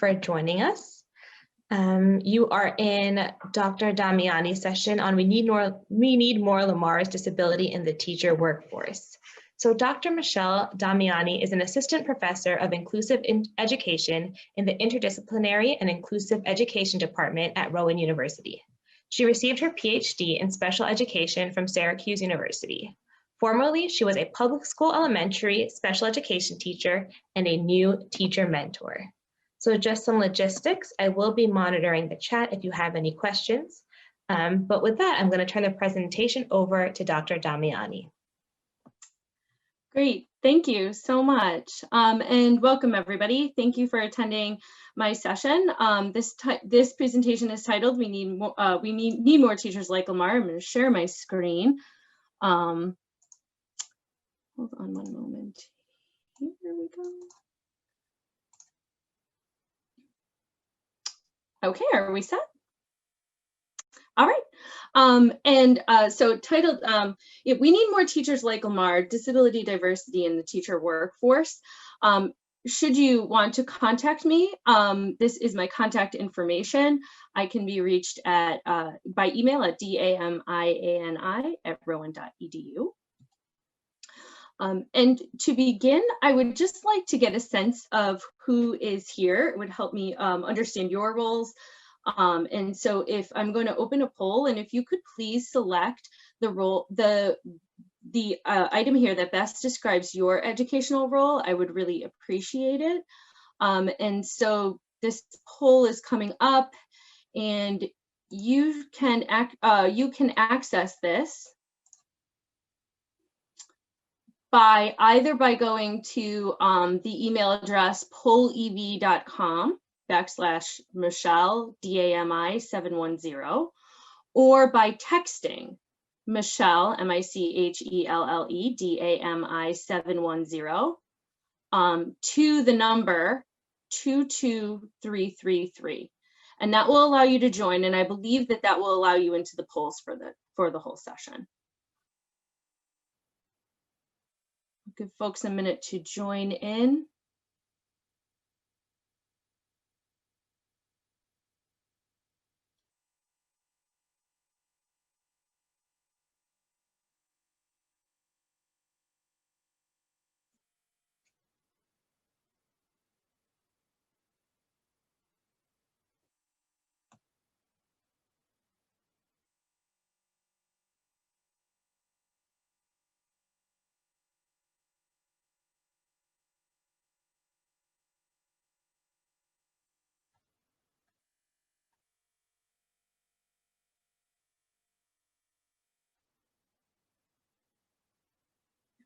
for joining us. You are in Dr. Damiani's session on We Need More Lamars Disability in the Teacher Workforce. So Dr. Michelle Damiani is an assistant professor of inclusive education in the Interdisciplinary and Inclusive Education Department at Rowan University. She received her PhD in special education from Syracuse University. Formerly, she was a public school elementary special education teacher and a new teacher mentor. So just some logistics, I will be monitoring the chat if you have any questions. But with that, I'm going to turn the presentation over to Dr. Damiani. Great, thank you so much. And welcome everybody. Thank you for attending my session. This presentation is titled We Need More Teachers Like Lamar. I'm going to share my screen. Hold on one moment. Here we go. Okay, are we set? All right. So titled, We Need More Teachers Like Lamar, Disability Diversity in the Teacher Workforce. Should you want to contact me, this is my contact information. I can be reached at by email at damiani@rowan.edu. And to begin, I would just like to get a sense of who is here. It would help me understand your roles. And so if I'm going to open a poll, and if you could please select the role, the item here that best describes your educational role, I would really appreciate it. And so this poll is coming up, and you can access this by going to the email address pollev.com/Michelle Dami710, or by texting Michelle MICHELLE Dami710 to the number 22333, and that will allow you to join. And I believe that will allow you into the polls for the whole session. Give folks a minute to join in.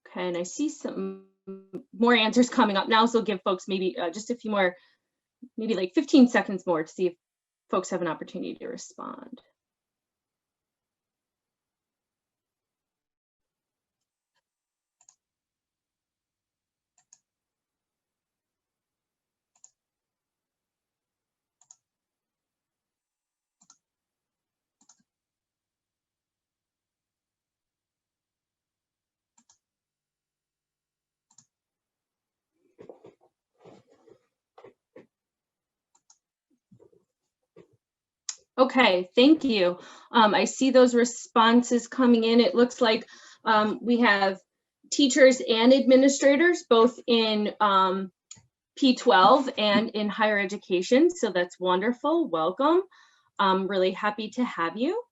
Okay, and I see some more answers coming up now, so give folks maybe just a few more, maybe like 15 seconds more to see if folks have an opportunity to respond. Okay, thank you. I see those responses coming in. It looks like we have teachers and administrators, both in P12 and in higher education. So that's wonderful. Welcome. I'm really happy to have you.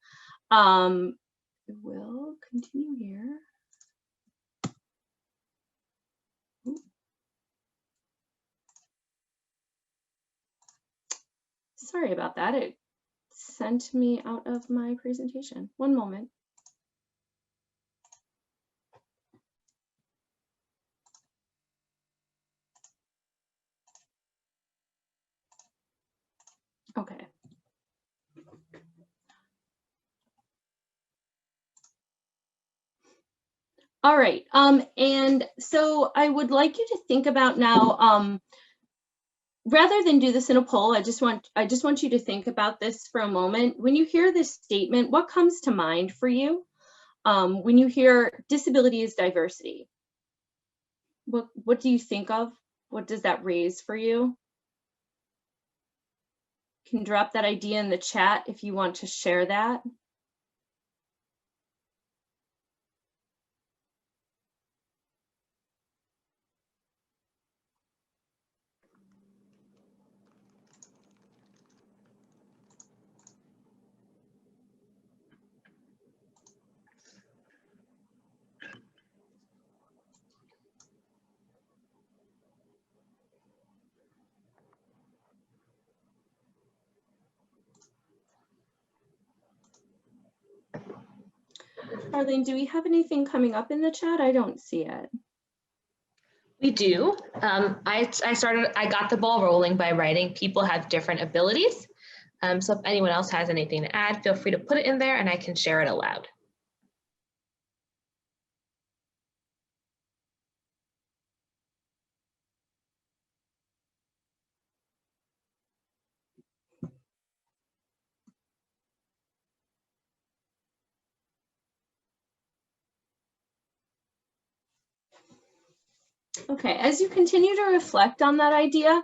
We'll continue here. Sorry about that. It sent me out of my presentation. One moment. Okay. All right. And so I would like you to think about now, rather than do this in a poll, I just want you to think about this for a moment. When you hear this statement, what comes to mind for you? When you hear disability is diversity, what do you think of? What does that raise for you? You can drop that idea in the chat if you want to share that. Arlene, do we have anything coming up in the chat? I don't see it. We do. I got the ball rolling by writing people have different abilities. So if anyone else has anything to add, feel free to put it in there and I can share it aloud. Okay, as you continue to reflect on that idea,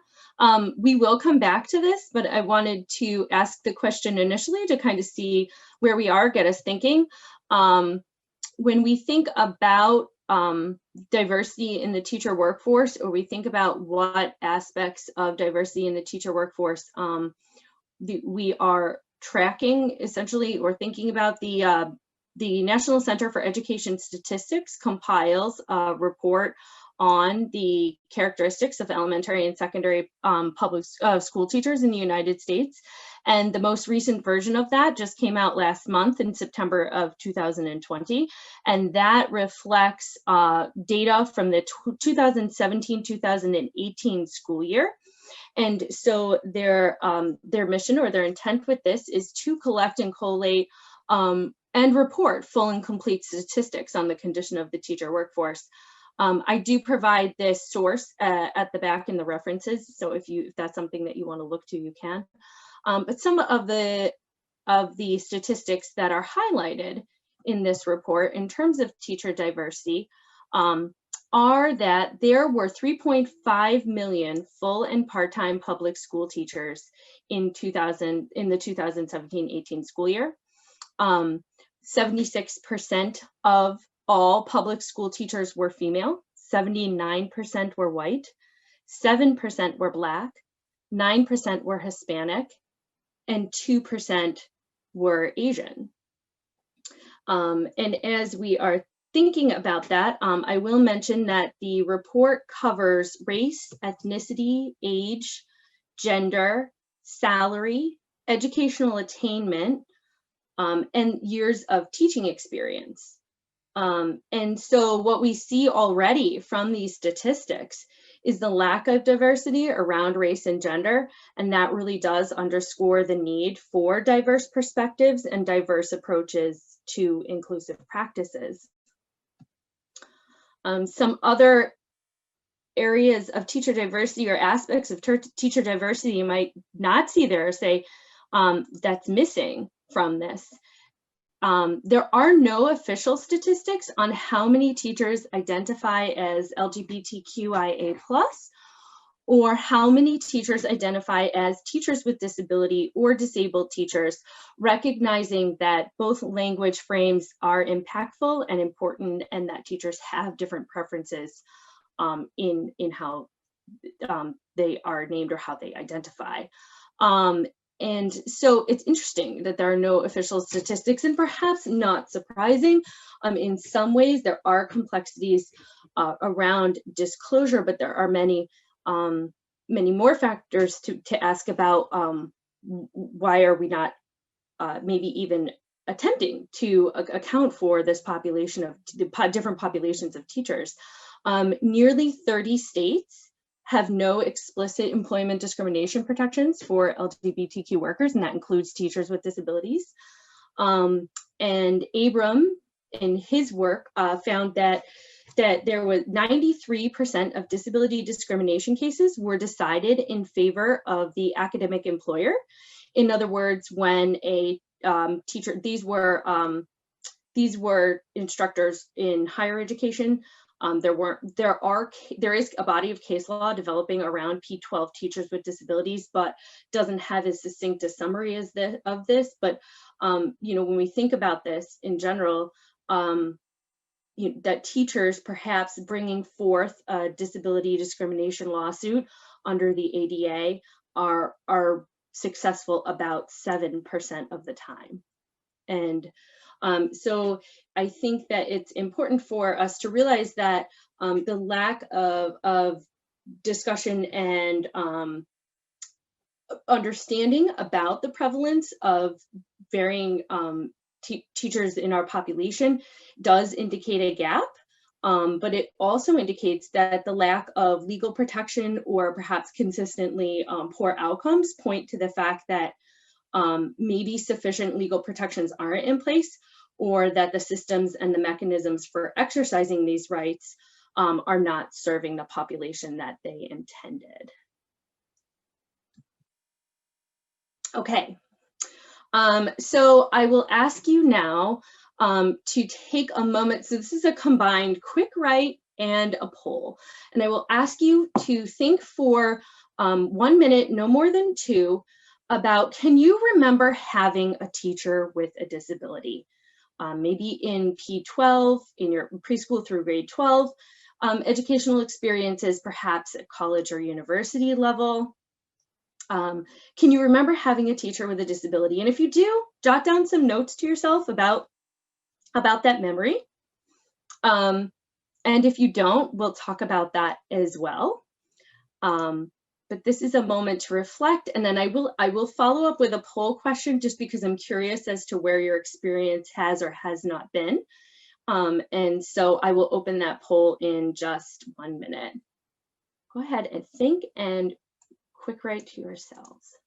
we will come back to this, but I wanted to ask the question initially to kind of see where we are, get us thinking. When we think about diversity in the teacher workforce, or we think about what aspects of diversity in the teacher workforce we are tracking, essentially, or thinking about the National Center for Education Statistics compiles a report on the characteristics of elementary and secondary public school teachers in the United States. And the most recent version of that just came out last month in September of 2020. And that reflects data from the 2017-2018 school year. And so their mission or their intent with this is to collect and collate and report full and complete statistics on the condition of the teacher workforce. I do provide this source at the back in the references, so if that's something that you want to look to, you can. But some of the statistics that are highlighted in this report in terms of teacher diversity are that there were 3.5 million full and part-time public school teachers in the 2017-18 school year. 76% of all public school teachers were female, 79% were white, 7% were Black, 9% were Hispanic, and 2% were Asian. And as we are thinking about that, I will mention that the report covers race, ethnicity, age, gender, salary, educational attainment, and years of teaching experience. And so what we see already from these statistics is the lack of diversity around race and gender, and that really does underscore the need for diverse perspectives and diverse approaches to inclusive practices. Some other areas of teacher diversity or aspects of teacher diversity you might not see there, or say that's missing from this. There are no official statistics on how many teachers identify as LGBTQIA+, or how many teachers identify as teachers with disability or disabled teachers, recognizing that both language frames are impactful and important, and that teachers have different preferences in how they are named or how they identify. And so it's interesting that there are no official statistics, and perhaps not surprising. In some ways, there are complexities around disclosure, but there are many more factors to ask about why are we not maybe even attempting to account for this population of different populations of teachers. Nearly 30 states have no explicit employment discrimination protections for LGBTQ workers, and that includes teachers with disabilities. And Abram, in his work, found that there was 93% of disability discrimination cases were decided in favor of the academic employer. In other words, when a teacher, these were instructors in higher education, There is a body of case law developing around P12 teachers with disabilities, but doesn't have as succinct a summary as this. But you know, when we think about this in general, that teachers perhaps bringing forth a disability discrimination lawsuit under the ADA are successful about 7% of the time. And so I think that it's important for us to realize that the lack of discussion and understanding about the prevalence of varying teachers in our population does indicate a gap, but it also indicates that the lack of legal protection or perhaps consistently poor outcomes point to the fact that maybe sufficient legal protections aren't in place, or that the systems and the mechanisms for exercising these rights are not serving the population that they intended. Okay, so I will ask you now to take a moment. So this is a combined quick write and a poll. And I will ask you to think for 1 minute, no more than 2, about, can you remember having a teacher with a disability? Maybe in P12, in your preschool through grade 12, educational experiences, perhaps at college or university level. Can you remember having a teacher with a disability? And if you do, jot down some notes to yourself about that memory. And if you don't, we'll talk about that as well. But this is a moment to reflect, and then I will follow up with a poll question, just because I'm curious as to where your experience has or has not been. And so I will open that poll in just 1 minute. Go ahead and think and quick write to yourselves.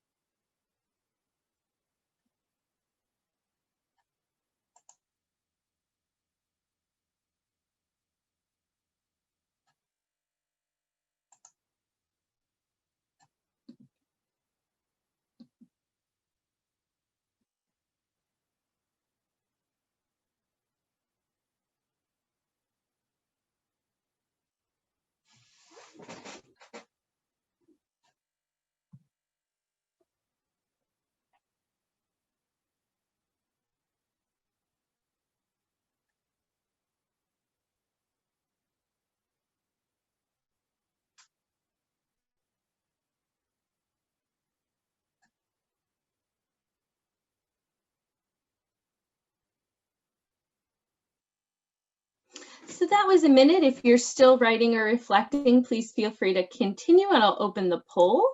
So that was a minute. If you're still writing or reflecting, please feel free to continue, and I'll open the poll.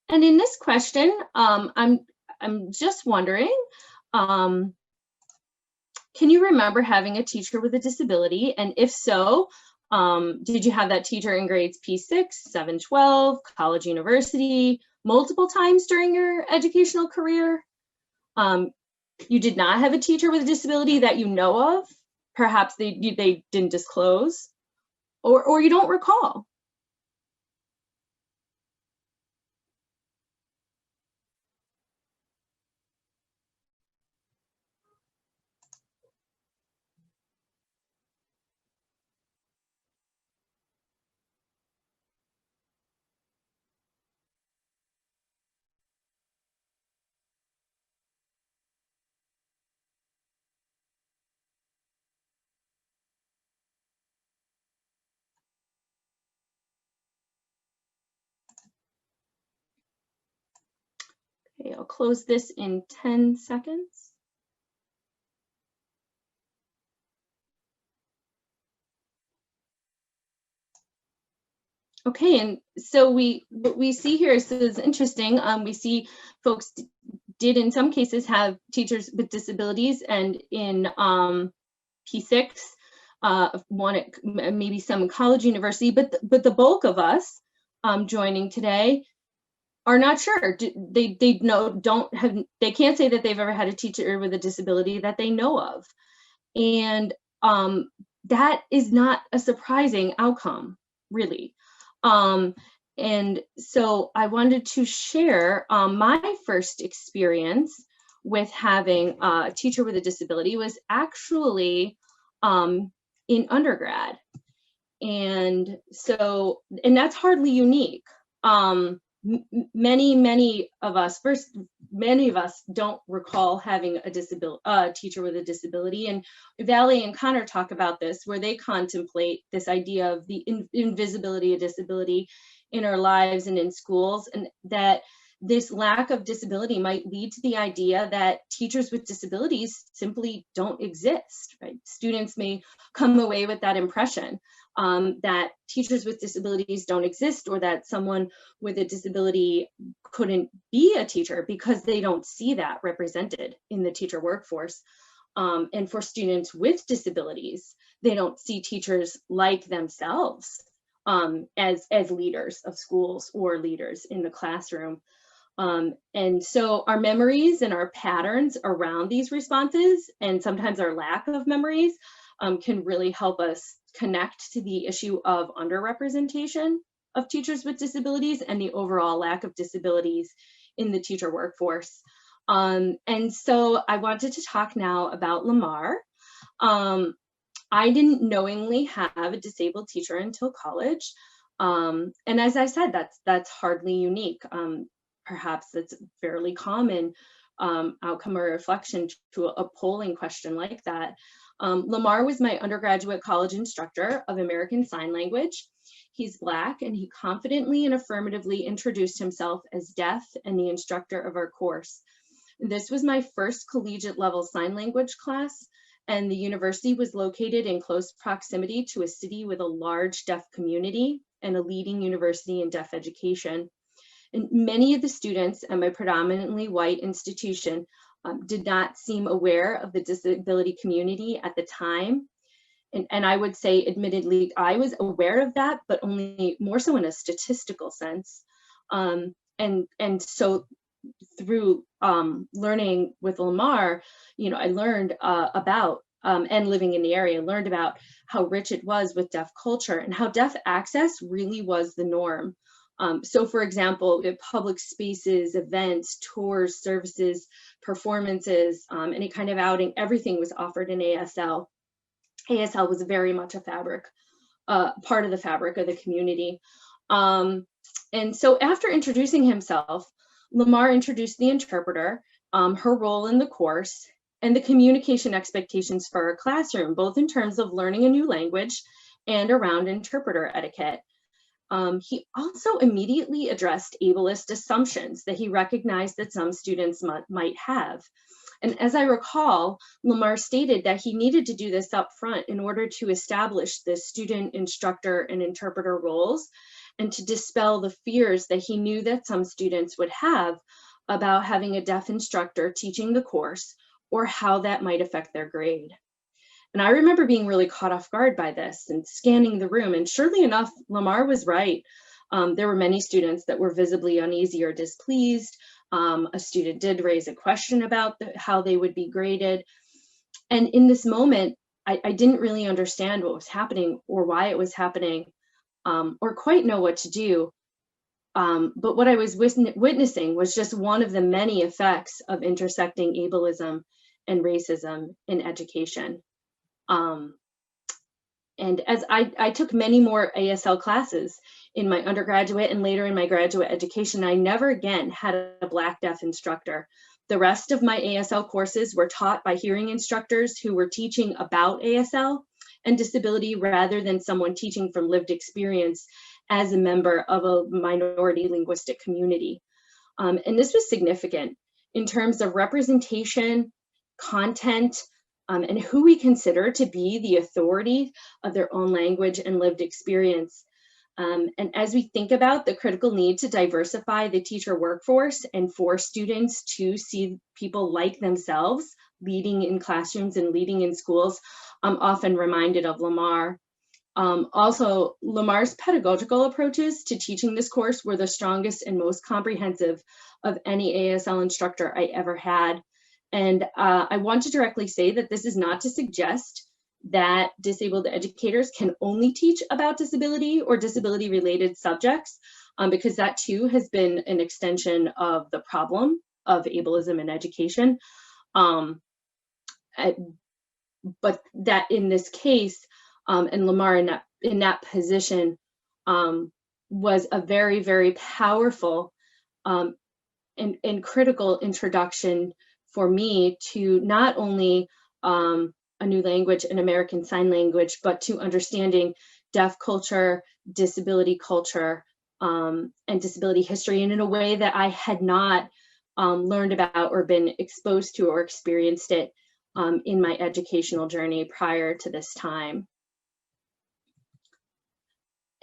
And in this question, I'm just wondering, can you remember having a teacher with a disability? And if so, did you have that teacher in grades P6, 7, 12, college, university, multiple times during your educational career? You did not have a teacher with a disability that you know of. Perhaps they didn't disclose, or you don't recall. Okay, I'll close this in 10 seconds. Okay, and so what we see here is interesting. We see folks did in some cases have teachers with disabilities, and in P6, maybe some college, university, but the bulk of us joining today are not sure. They can't say that they've ever had a teacher with a disability that they know of, and that is not a surprising outcome, really. And so I wanted to share my first experience with having a teacher with a disability was actually in undergrad. And so, and that's hardly unique. Many of us don't recall having a teacher with a disability. And Valley and Connor talk about this, where they contemplate this idea of the invisibility of disability in our lives and in schools, and that this lack of disability might lead to the idea that teachers with disabilities simply don't exist, right? Students may come away with that impression, that teachers with disabilities don't exist, or that someone with a disability couldn't be a teacher because they don't see that represented in the teacher workforce. And for students with disabilities, they don't see teachers like themselves as leaders of schools or leaders in the classroom. And so our memories and our patterns around these responses, and sometimes our lack of memories, can really help us connect to the issue of underrepresentation of teachers with disabilities and the overall lack of disabilities in the teacher workforce. And so I wanted to talk now about Lamar. I didn't knowingly have a disabled teacher until college. And as I said, that's hardly unique. Perhaps that's a fairly common outcome or reflection to a polling question like that. Lamar was my undergraduate college instructor of American Sign Language. He's Black, and he confidently and affirmatively introduced himself as deaf and the instructor of our course. This was my first collegiate level sign language class, and the university was located in close proximity to a city with a large deaf community and a leading university in deaf education. And many of the students at my predominantly white institution did not seem aware of the disability community at the time. And I would say, admittedly, I was aware of that, but only more so in a statistical sense. And so through learning with Lamar, I learned about, and living in the area, learned about how rich it was with deaf culture and how deaf access really was the norm. So for example, at public spaces, events, tours, services, performances, any kind of outing, everything was offered in ASL. ASL was very much a part of the fabric of the community. And so after introducing himself, Lamar introduced the interpreter, her role in the course, and the communication expectations for our classroom, both in terms of learning a new language and around interpreter etiquette. He also immediately addressed ableist assumptions that he recognized that some students might have. And as I recall, Lamar stated that he needed to do this up front in order to establish the student, instructor, and interpreter roles, and to dispel the fears that he knew that some students would have about having a deaf instructor teaching the course, or how that might affect their grade. And I remember being really caught off guard by this and scanning the room. And surely enough, Lamar was right. There were many students that were visibly uneasy or displeased. A student did raise a question about how they would be graded. And in this moment, I didn't really understand what was happening or why it was happening, or quite know what to do. But what I was witnessing was just one of the many effects of intersecting ableism and racism in education. And as I took many more ASL classes in my undergraduate and later in my graduate education, I never again had a Black deaf instructor. The rest of my ASL courses were taught by hearing instructors who were teaching about ASL and disability rather than someone teaching from lived experience as a member of a minority linguistic community. And this was significant in terms of representation, content, and who we consider to be the authority of their own language and lived experience. And as we think about the critical need to diversify the teacher workforce and for students to see people like themselves leading in classrooms and leading in schools, I'm often reminded of Lamar. Also, Lamar's pedagogical approaches to teaching this course were the strongest and most comprehensive of any ASL instructor I ever had. And I want to directly say that this is not to suggest that disabled educators can only teach about disability or disability-related subjects, because that too has been an extension of the problem of ableism in education. but that in this case, and Lamar in that position was a very, very powerful and critical introduction for me to not only a new language and American Sign Language, but to understanding deaf culture, disability culture, and disability history, and in a way that I had not learned about or been exposed to or experienced it in my educational journey prior to this time.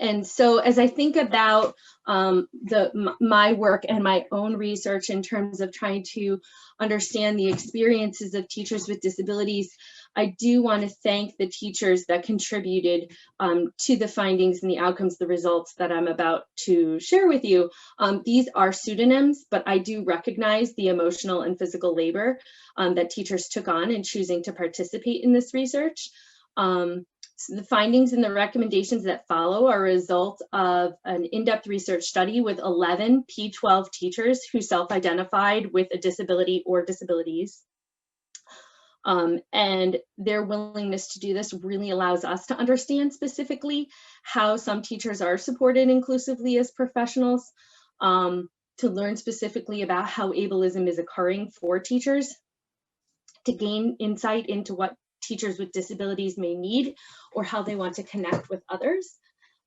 And so as I think about my work and my own research in terms of trying to understand the experiences of teachers with disabilities, I do want to thank the teachers that contributed to the findings and the outcomes, the results that I'm about to share with you. These are pseudonyms, but I do recognize the emotional and physical labor that teachers took on in choosing to participate in this research. So the findings and the recommendations that follow are a result of an in-depth research study with 11 P12 teachers who self-identified with a disability or disabilities. And their willingness to do this really allows us to understand specifically how some teachers are supported inclusively as professionals, to learn specifically about how ableism is occurring for teachers, to gain insight into what teachers with disabilities may need or how they want to connect with others,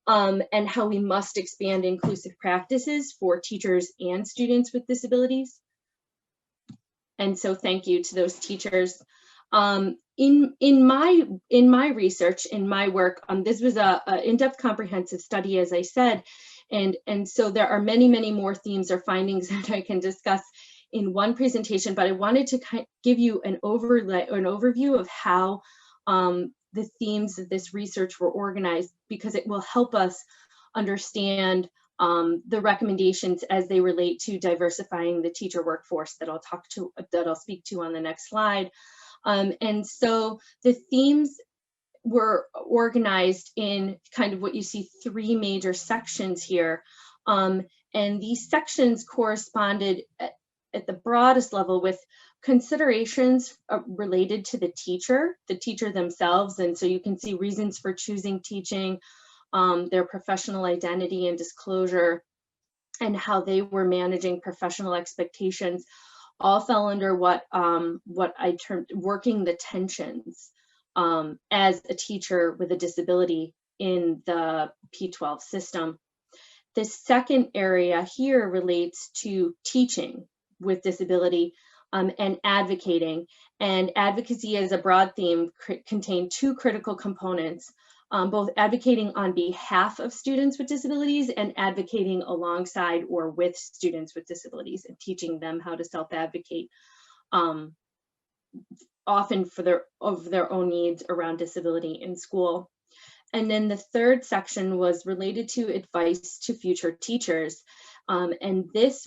and how we must expand inclusive practices for teachers and students with disabilities. And so thank you to those teachers. In my research, in my work, this was a in-depth comprehensive study, as I said, and so there are many, many more themes or findings that I can discuss in one presentation, but I wanted to give you an overview of how the themes of this research were organized, because it will help us understand the recommendations as they relate to diversifying the teacher workforce that I'll speak to on the next slide. And so the themes were organized in kind of what you see 3 major sections here. And these sections corresponded at the broadest level with considerations related to the teacher themselves. And so you can see reasons for choosing teaching, their professional identity and disclosure, and how they were managing professional expectations, all fell under what I termed working the tensions as a teacher with a disability in the P12 system. The second area here relates to teaching with disability and advocating. And advocacy as a broad theme contained 2 critical components, both advocating on behalf of students with disabilities and advocating alongside or with students with disabilities and teaching them how to self-advocate, often for their own needs around disability in school. And then the third section was related to advice to future teachers. And this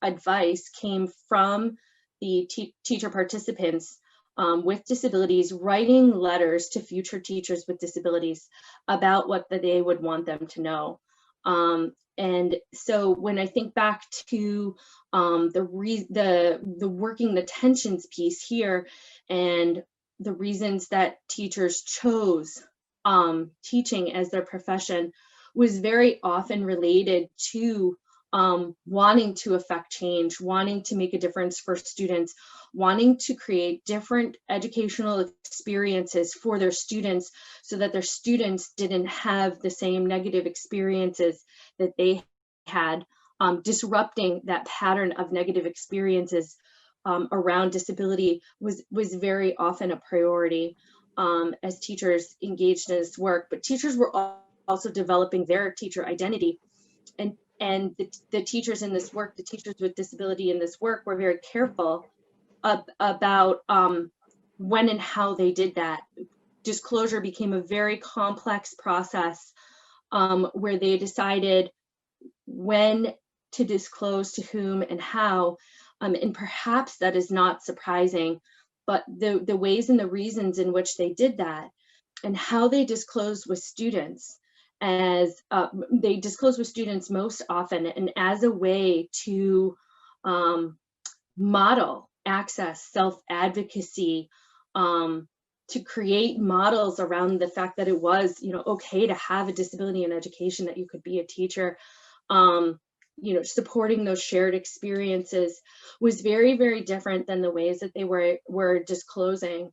advice came from the teacher participants with disabilities writing letters to future teachers with disabilities about what they would want them to know. And so when I think back to the working the tensions piece here, and the reasons that teachers chose teaching as their profession, was very often related to wanting to affect change, wanting to make a difference for students, wanting to create different educational experiences for their students so that their students didn't have the same negative experiences that they had, disrupting that pattern of negative experiences around disability was very often a priority as teachers engaged in this work. But teachers were also developing their teacher identity. And the teachers in this work, the teachers with disability in this work, were very careful about when and how they did that. Disclosure became a very complex process where they decided when to disclose to whom and how. And perhaps that is not surprising, but the ways and the reasons in which they did that and how they disclosed with students, as they disclose with students most often, and as a way to model access, self-advocacy, to create models around the fact that it was, okay to have a disability in education, that you could be a teacher. Supporting those shared experiences was very, very different than the ways that they were disclosing,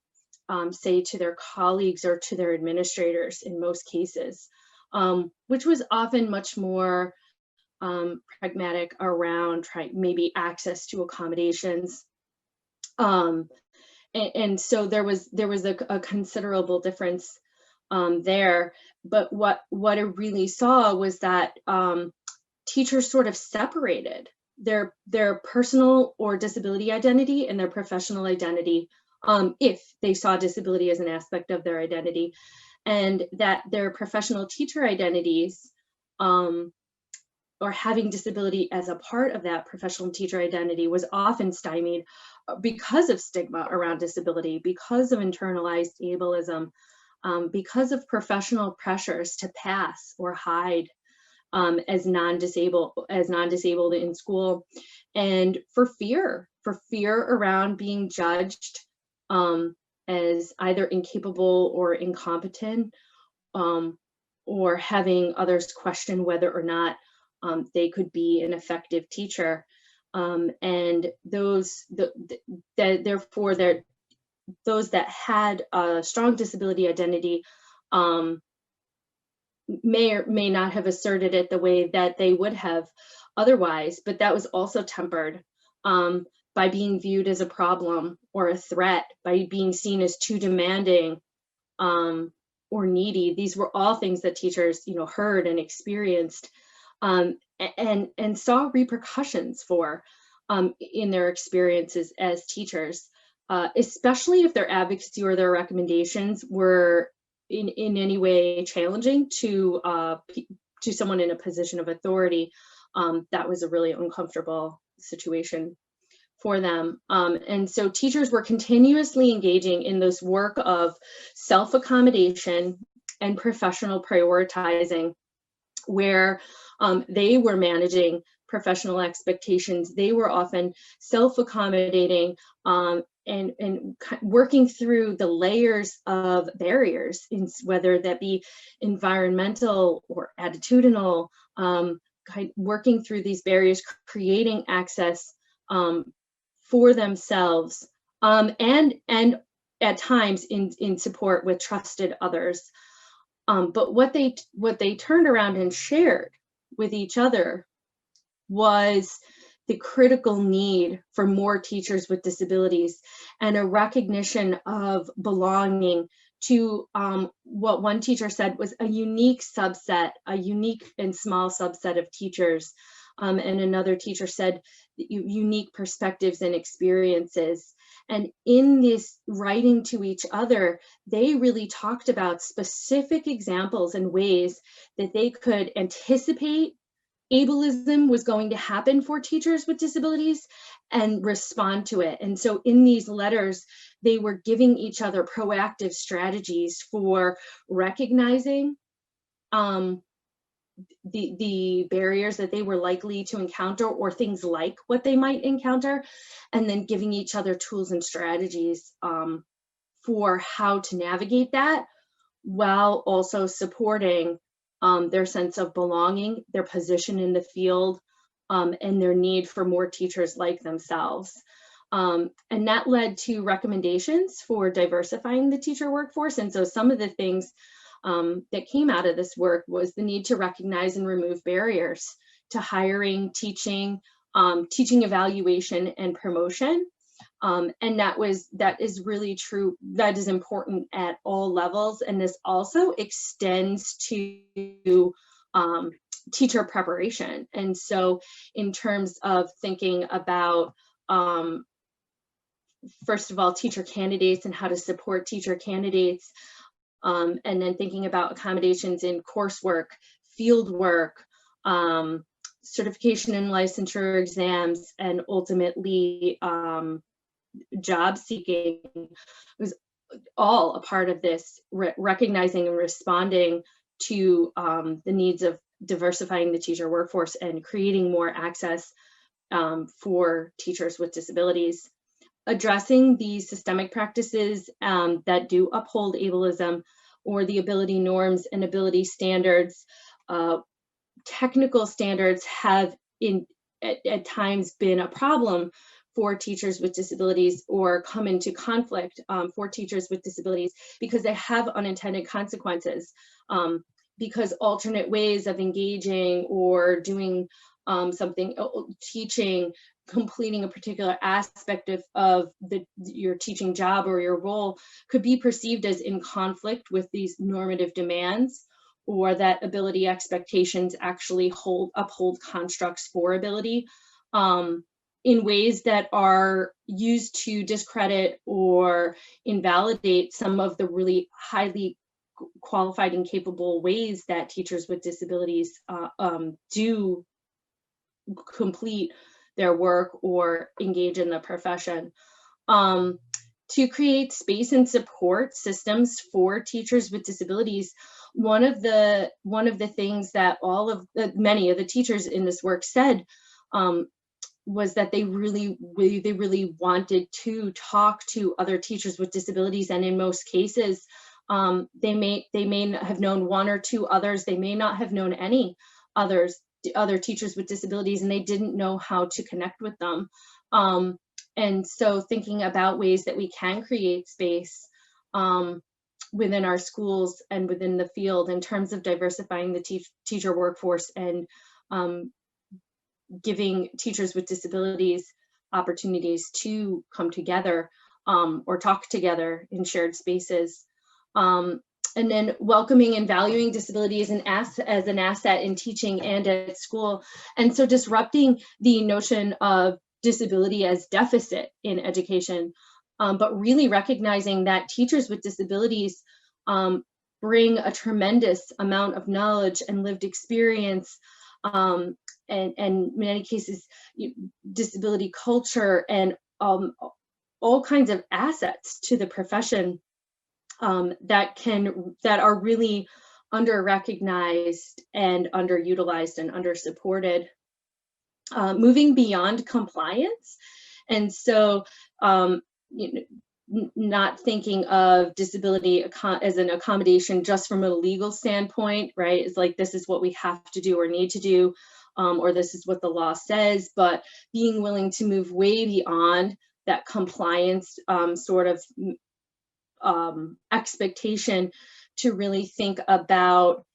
say, to their colleagues or to their administrators in most cases, which was often much more pragmatic around maybe access to accommodations. And so there was a considerable difference there. But what I really saw was that teachers sort of separated their personal or disability identity and their professional identity, if they saw disability as an aspect of their identity, and that their professional teacher identities, or having disability as a part of that professional teacher identity, was often stymied because of stigma around disability, because of internalized ableism, because of professional pressures to pass or hide as non-disabled in school, and for fear around being judged as either incapable or incompetent, or having others question whether or not they could be an effective teacher. And therefore, those that had a strong disability identity may or may not have asserted it the way that they would have otherwise, but that was also tempered by being viewed as a problem or a threat, by being seen as too demanding or needy. These were all things that teachers, heard and experienced, and saw repercussions for in their experiences as teachers, especially if their advocacy or their recommendations were in any way challenging to someone in a position of authority. That was a really uncomfortable situation for them. And so teachers were continuously engaging in this work of self-accommodation and professional prioritizing, where they were managing professional expectations. They were often self-accommodating and working through the layers of barriers, whether that be environmental or attitudinal, working through these barriers, creating access for themselves, and at times in support with trusted others. But what they turned around and shared with each other was the critical need for more teachers with disabilities, and a recognition of belonging to what one teacher said was a unique and small subset of teachers. And another teacher said unique perspectives and experiences. And in this writing to each other, they really talked about specific examples and ways that they could anticipate ableism was going to happen for teachers with disabilities and respond to it. And so in these letters, they were giving each other proactive strategies for recognizing the barriers that they were likely to encounter, or things like what they might encounter, and then giving each other tools and strategies for how to navigate that, while also supporting their sense of belonging, their position in the field, and their need for more teachers like themselves. And that led to recommendations for diversifying the teacher workforce. And so some of the things that came out of this work was the need to recognize and remove barriers to hiring, teaching, teaching evaluation, and promotion. And that is really true. That is important at all levels. And this also extends to teacher preparation. And so in terms of thinking about, first of all, teacher candidates and how to support teacher candidates, and then thinking about accommodations in coursework, field work, certification and licensure exams, and ultimately job seeking, was all a part of this, recognizing and responding to the needs of diversifying the teacher workforce and creating more access for teachers with disabilities. addressing these systemic practices that do uphold ableism or the ability norms and ability standards. Technical standards have at times been a problem for teachers with disabilities, or come into conflict for teachers with disabilities, because they have unintended consequences, because alternate ways of engaging or doing something, teaching, completing a particular aspect of your teaching job or your role could be perceived as in conflict with these normative demands, or that ability expectations actually uphold constructs for ability in ways that are used to discredit or invalidate some of the really highly qualified and capable ways that teachers with disabilities do complete their work or engage in the profession. To create space and support systems for teachers with disabilities, one of the things that many of the teachers in this work said was that they really wanted to talk to other teachers with disabilities, and in most cases, they may have known one or two others. They may not have known any other teachers with disabilities, and they didn't know how to connect with them. And so thinking about ways that we can create space within our schools and within the field in terms of diversifying the teacher workforce and giving teachers with disabilities opportunities to come together or talk together in shared spaces. And then welcoming and valuing disability as an asset in teaching and at school. And so disrupting the notion of disability as deficit in education, but really recognizing that teachers with disabilities bring a tremendous amount of knowledge and lived experience, and in many cases, disability culture and all kinds of assets to the profession that are really under-recognized and underutilized and under-supported. Moving beyond compliance. And so not thinking of disability as an accommodation just from a legal standpoint, right? It's like, this is what we have to do or need to do, or this is what the law says, but being willing to move way beyond that compliance sort of expectation to really think about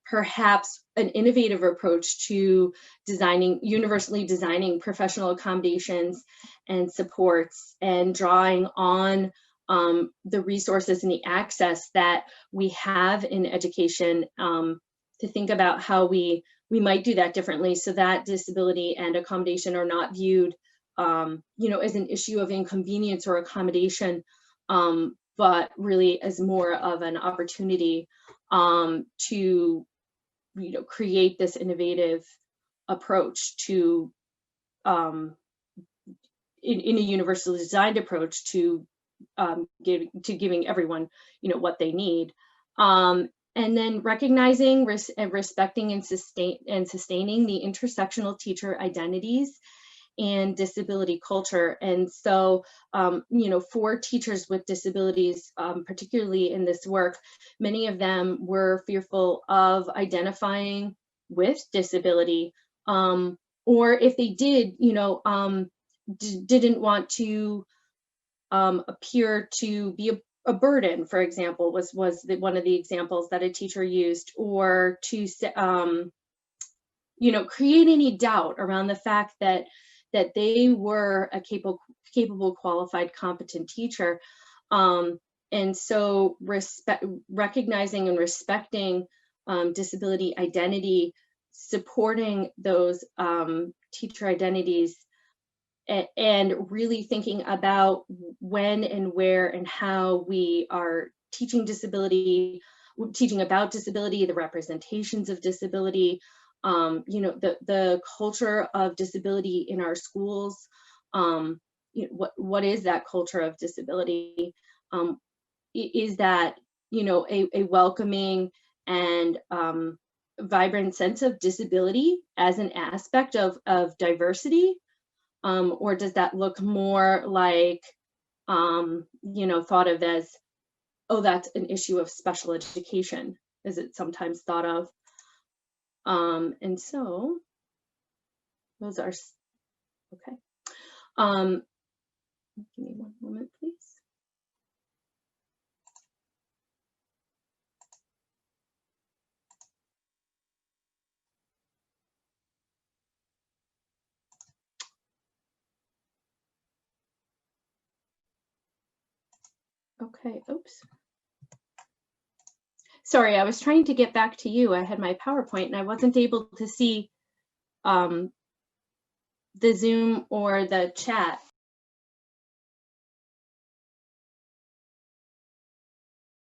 perhaps an innovative approach to universally designing professional accommodations and supports, and drawing on the resources and the access that we have in education to think about how we might do that differently, so that disability and accommodation are not viewed as an issue of inconvenience or accommodation, but really as more of an opportunity to create this innovative approach to in a universally designed approach to giving everyone what they need, and then recognizing, respecting, and sustaining the intersectional teacher identities and disability culture. And so, for teachers with disabilities, particularly in this work, many of them were fearful of identifying with disability, or if they did, didn't want to appear to be a burden, for example, was one of the examples that a teacher used, or to create any doubt around the fact that they were a capable, qualified, competent teacher. And so recognizing and respecting disability identity, supporting those teacher identities, and really thinking about when and where and how we are teaching about disability, the representations of disability, the culture of disability in our schools. What is that culture of disability? Is that a welcoming and vibrant sense of disability as an aspect of diversity, Or does that look more like, you know, thought of as, oh, that's an issue of special education, is it sometimes thought of? And so those are, okay. Give me one moment, please. Okay, oops. Sorry, I was trying to get back to you. I had my PowerPoint and I wasn't able to see the Zoom or the chat.